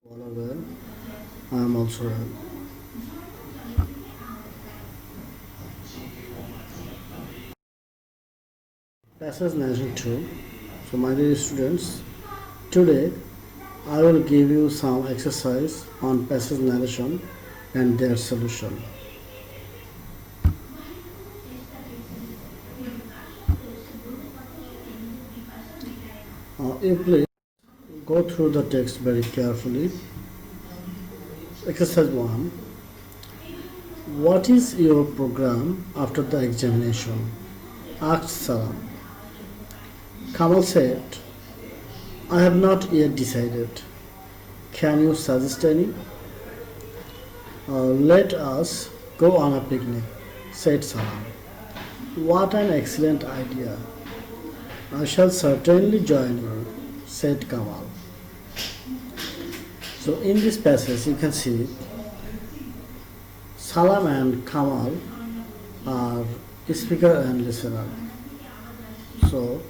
All are well. I am also well. Passage narration 2. So, my dear students, today I will give you some exercise on passage narration and their solution. You please go through the text very carefully. Exercise 1. What is your program after the examination? Asked Salam. Kamal said, I have not yet decided. Can you suggest any? Let us go on a picnic, said Salam. What an excellent idea. I shall certainly join you, said Kamal. So in this passage you can see Salam and Kamal are speaker and listener. So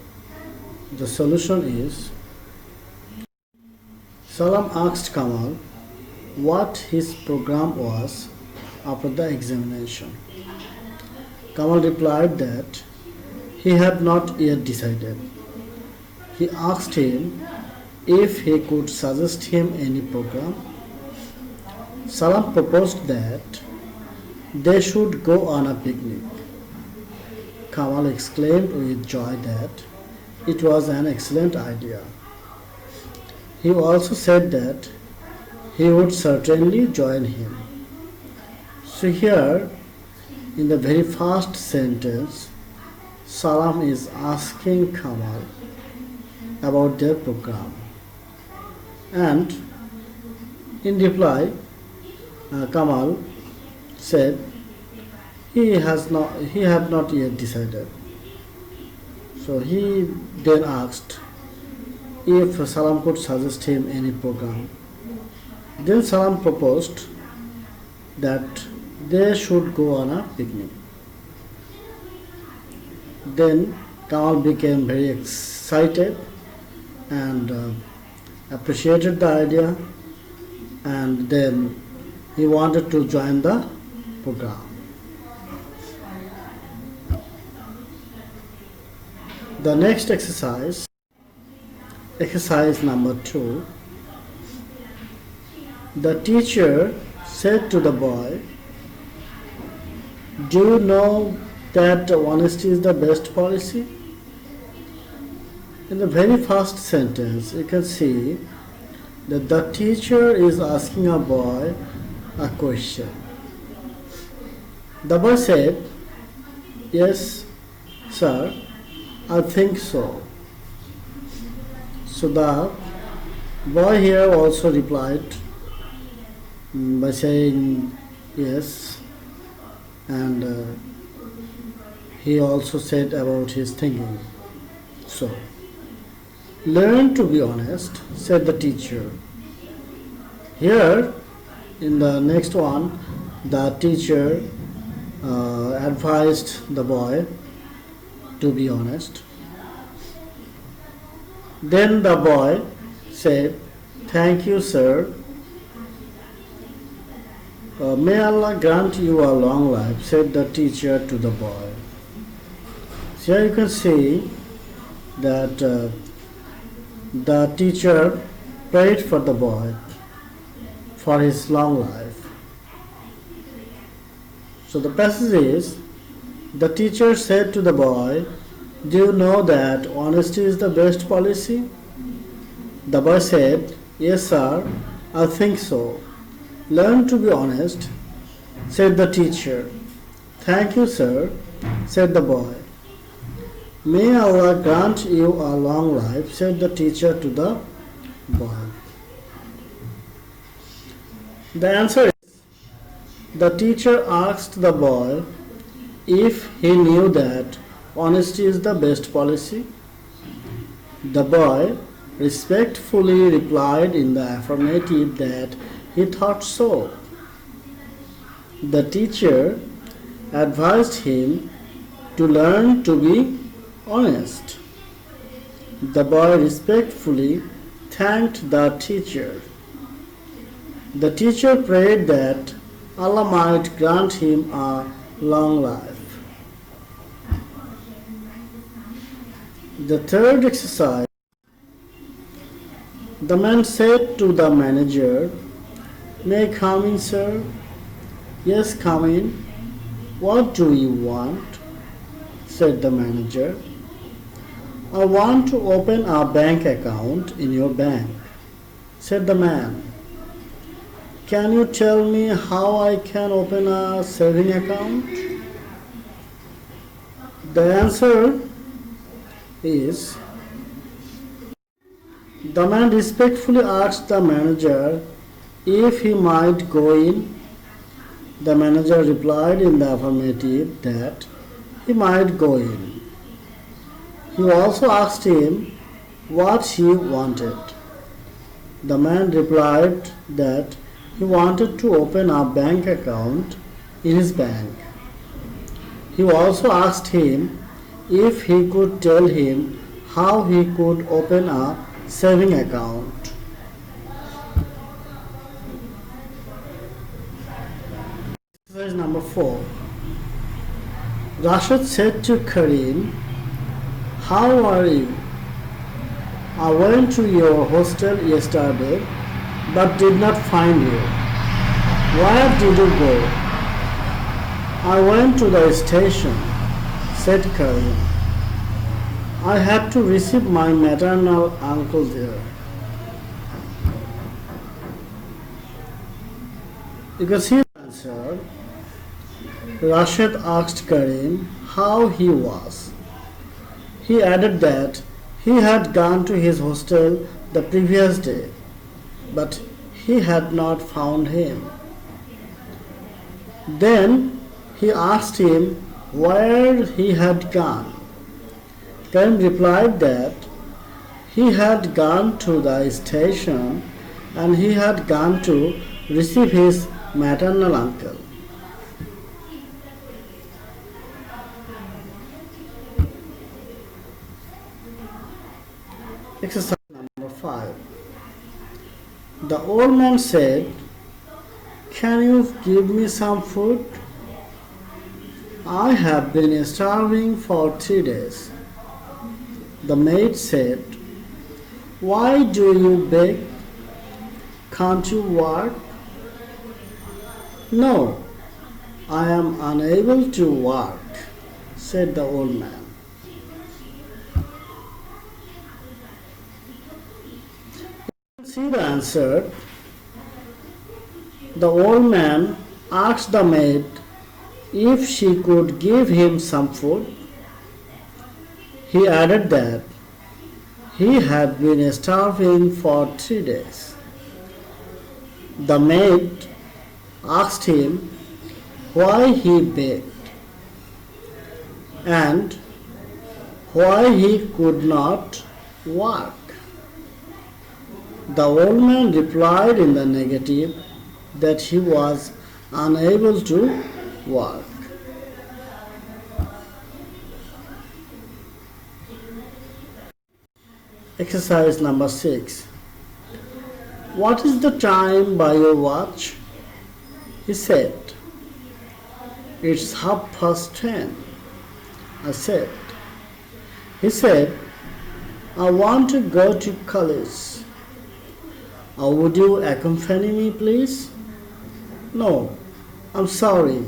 the solution is Salam asked Kamal what his program was after the examination. Kamal replied that he had not yet decided. He asked him if he could suggest him any program. Salam proposed that they should go on a picnic. Kamal exclaimed with joy that it was an excellent idea. He also said that he would certainly join him. So here, in the very first sentence, Salam is asking Kamal about their program. And in reply, Kamal said he had not yet decided. So he then asked if Salam could suggest him any program. Then Salam proposed that they should go on a picnic. Then Kamal became very excited and appreciated the idea, and then he wanted to join the program. The next exercise number 2. The teacher said to the boy, do you know that honesty is the best policy? In the very first sentence, you can see that the teacher is asking a boy a question. The boy said, yes, sir, I think so. So the boy here also replied by saying yes, and he also said about his thinking. So, learn to be honest, said the teacher. Here, in the next one, the teacher advised the boy to be honest. Then the boy said, thank you, sir. May Allah grant you a long life, said the teacher to the boy. So here you can see that the teacher prayed for the boy for his long life. So the passage is, the teacher said to the boy, do you know that honesty is the best policy? The boy said, yes, sir, I think so. Learn to be honest, said the teacher. Thank you, sir, said the boy. May Allah grant you a long life, said the teacher to the boy. The answer is, the teacher asked the boy if he knew that honesty is the best policy. The boy respectfully replied in the affirmative that he thought so. The teacher advised him to learn to be honest. The boy respectfully thanked the teacher. The teacher prayed that Allah might grant him a long life. The third exercise, the man said to the manager, "May I come in, sir?" "Yes, come in. What do you want?" said the manager. "I want to open a bank account in your bank," said the man. "Can you tell me how I can open a saving account?" The answer is, the man respectfully asked the manager if he might go in. The manager replied in the affirmative that he might go in. He also asked him what he wanted. The man replied that he wanted to open a bank account in his bank. He also asked him if he could tell him how he could open a saving account. Exercise number 4. Rashid said to Karim, "How are you? I went to your hostel yesterday but did not find you. Where did you go?" "I went to the station," said Karim. "I had to receive my maternal uncle there." You can see the answer. Rashid asked Karim how he was. He added that he had gone to his hostel the previous day, but he had not found him. Then he asked him where he had gone. Karim replied that he had gone to the station and he had gone to receive his maternal uncle. Exercise number 5. The old man said, "Can you give me some food? I have been starving for 3 days." The maid said, "Why do you beg? Can't you work?" "No, I am unable to work," said the old man. See the answer. The old man asked the maid if she could give him some food. He added that he had been starving for 3 days. The maid asked him why he begged and why he could not work. The old man replied in the negative that he was unable to work. Exercise number 6. What is the time by your watch? He said. It's 10:30. I said. He said, I want to go to college. Would you accompany me, please? No, I'm sorry,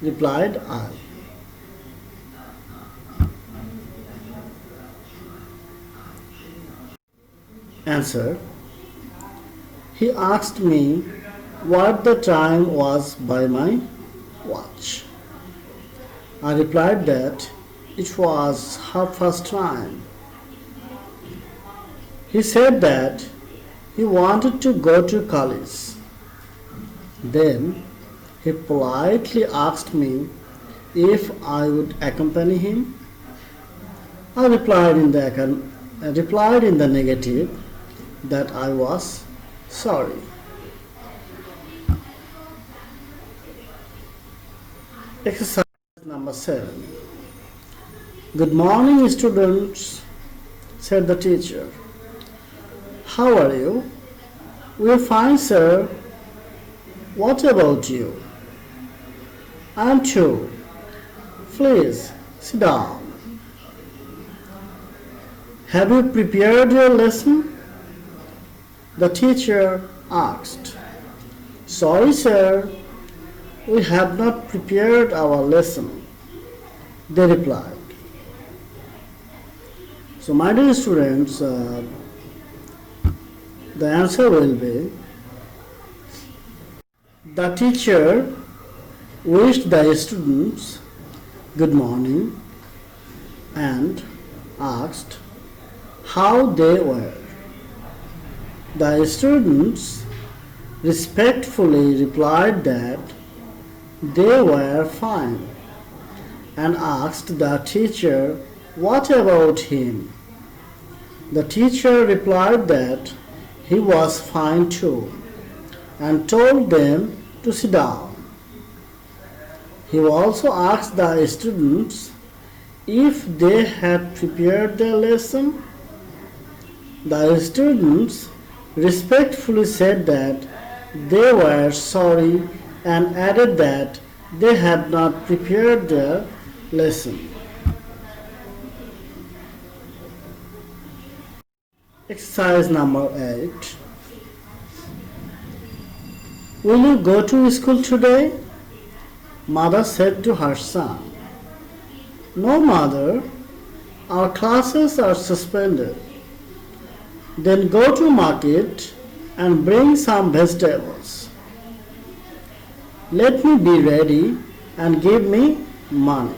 replied I. Answer. He asked me what the time was by my watch. I replied that it was 10:30. He said that he wanted to go to college. Then he politely asked me if I would accompany him. I replied in the negative that I was sorry. Exercise number 7. Good morning, students, said the teacher. How are you? We're fine, sir, What about you? I'm too. Please sit down. Have you prepared your lesson? The teacher asked. Sorry, sir, we have not prepared our lesson, they replied. So, my dear students, the answer will be the teacher wished the students good morning and asked how they were. The students respectfully replied that they were fine and asked the teacher what about him. The teacher replied that he was fine too and told them to sit down. He also asked the students if they had prepared their lesson. The students respectfully said that they were sorry and added that they had not prepared their lesson. Exercise number 8. Will you go to school today? Mother said to her son. No, mother, our classes are suspended. Then go to market and bring some vegetables. Let me be ready and give me money.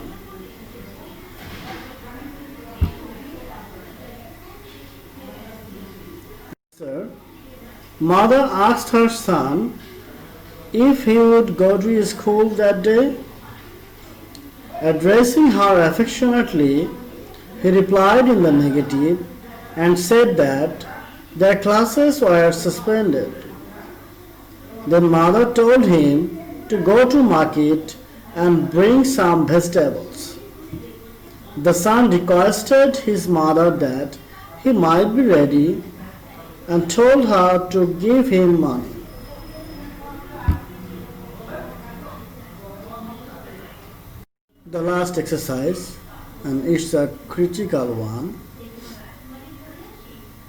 Sir, mother asked her son if he would go to school that day. Addressing her affectionately, he replied in the negative and said that their classes were suspended. Then mother told him to go to market and bring some vegetables. The son requested his mother that he might be ready and told her to give him money. The last exercise, and it's a critical one,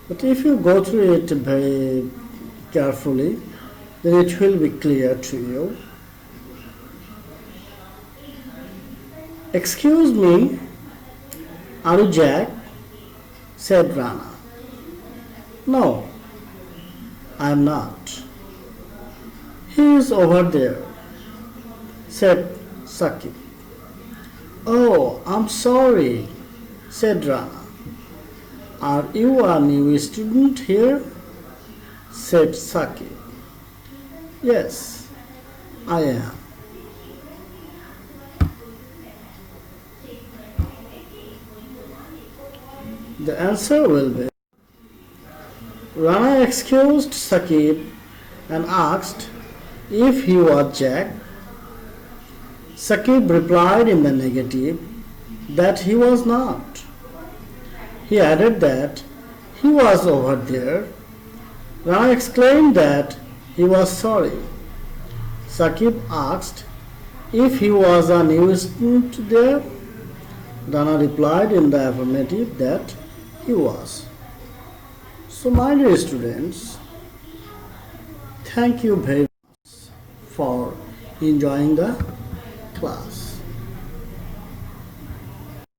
but if you go through it very carefully, then it will be clear to you. Excuse me, are you Jack? Said Rana. No, I am not. He is over there, said Saqib. Oh, I'm sorry, said Rana. Are you a new student here? Said Saqib. Yes, I am. The answer will be Rana excused Saqib and asked if he was Jack. Saqib replied in the negative that he was not. He added that he was over there. Rana exclaimed that he was sorry. Saqib asked if he was a new student there. Rana replied in the affirmative that he was. So, my dear students, thank you very much for enjoying the class.